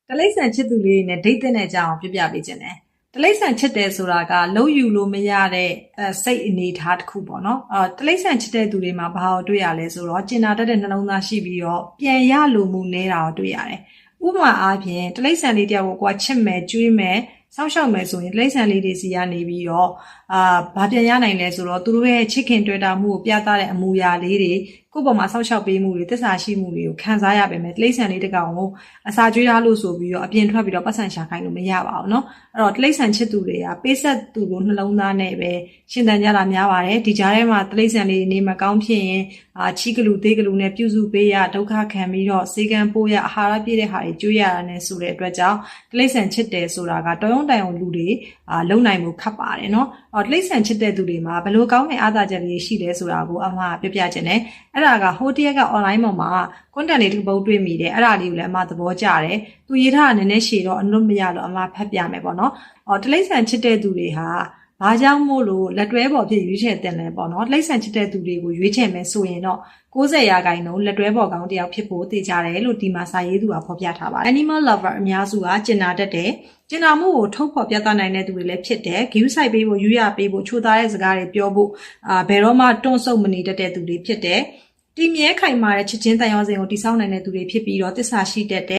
တလိမ့်ဆန်ချစ်သူလေးနဲ့ဒိတ်တဲ့တဲ့အကြောင်းပြပြပေးခြင်းတယ်တလိမ့်ဆန်ချစ်တယ်ဆိုတာကလုံးယူလို့မရတဲ့စိတ်အနေထားတစ်ခုပေါ့နော်တလိမ့်ဆန်ချစ်တဲ့သူတွေမှာဘာကိုတွေ့ရလဲဆိုတော့ကျင်နာတတ်တဲ့နှလုံးသားရှိပြီးတော့ပြန်ရလိုမှုနေတာကိုတွေ့ရတယ်ဥပမာအားဖြင့်တလိမ့်ဆန်လေးတယောက်ကိုချစ်မယ်ကျွေးမယ်စောင့်ရှောက်မယ်ဆိုရင်တလိမ့်ဆန်လေးတွေစီကနေပြီးတော့ဘာပြန်ရနိုင်လဲဆိုတော့သူတို့ရဲ့ချစ်ခင်တွေ့တာမှုကိုပြသတဲ့အမူအရာလေးတွေကိုယ့်ပေါ်မှာစောင့်ရှောက်ပေးမှုတွေသစ္စာရှိမှုတွေကိုခံစားရပါမယ်တလိမ့်ဆန်လေးတစ်ကောင်ကိုအစာကျွေးထားလို့ဆိုပြီးတော့အပြင်ထွက်ပြီးတော့ပတ်စံရှာခိုင်းလို့မရပါဘူးเนาะအဲ့တော့တလိမ့်ဆန်ချစ်သူတွေကပေးဆက်သူကိုနှလုံးသားနဲ့ပဲရှင်သန်ကြတာများပါတယ်ဒီကြားထဲမှာတလိမ့်ဆန်လေးနေမကောင်းဖြစ်ရင်ချီကလူသေးကလူနဲ့ပြုစုပေးရဒုက္ခခံပြီးတော့စေကံပိုးရအာဟာရပြည့်တဲ့ဟာတွေကျွေးရတာနဲ့ဆိုတဲ့အတွက်ကြောင့်တလိမ့်ဆန်ချစ်တယ်ဆိုတာကတော်ရုံတိုင်အောင်လူတွေလုံနိုင်မှုခက်ပါတယ်เนาะတလိမ့်ဆန်ချစ်တဲ့သူတွေမှာဘယ်လိုကောင်းတဲ့အားသာချက်လေးရှိလဲဆိုတာကိုအမပြပြခြင်းနဲ့အဲ့ဒါကဟိုတရက်က online ပေါ်မှာ content လေးတစ်ပုဒ်တွေ့မိတယ်အဲ့ဒါလေးကိုလည်းအမသဘောကျတယ်သူရေးထားတာနည်းနည်းရှည်တော့အလွတ်မရတော့အမဖတ်ပြမယ်ပေါ့နော်တလိမ့်ဆန်ချစ်တဲ့သူတွေဟာဘာကြောင့်မို့လို့လက်တွဲပေါ်ဖြစ်ရွေးချယ်တင်လဲပေါ့နော်တလိမ့်ဆန်ချစ်တဲ့သူတွေကိုရွေးချယ်မယ်ဆိုရင်တော့90%လက်တွဲပေါ်ကောင်းတယောက်ဖြစ်ဖို့တည်ကြတယ်လို့ဒီမှာစာရေးသူကဖော်ပြထားပါတယ် Animal lover အများစုကကျင်နာတတ်တယ်ကျင်နာမှုကိုထုတ်ဖော်ပြသနိုင်တဲ့သူတွေလည်းဖြစ်တယ် view site ပေးဖို့ယူရပေးဖို့ချိုးသားတဲ့စကားတွေပြောဖို့ဘယ်တော့မှတွန့်ဆုတ်မနေတတ်တဲ့သူတွေဖြစ်တယ်တည်မြဲခိုင်မာတဲ့ချစ်ချင်းတန်ရောစင်ကိုတည်ဆောက်နိုင်တဲ့သူတွေဖြစ်ပြီးတော့သစ္စာရှိတတ်တယ်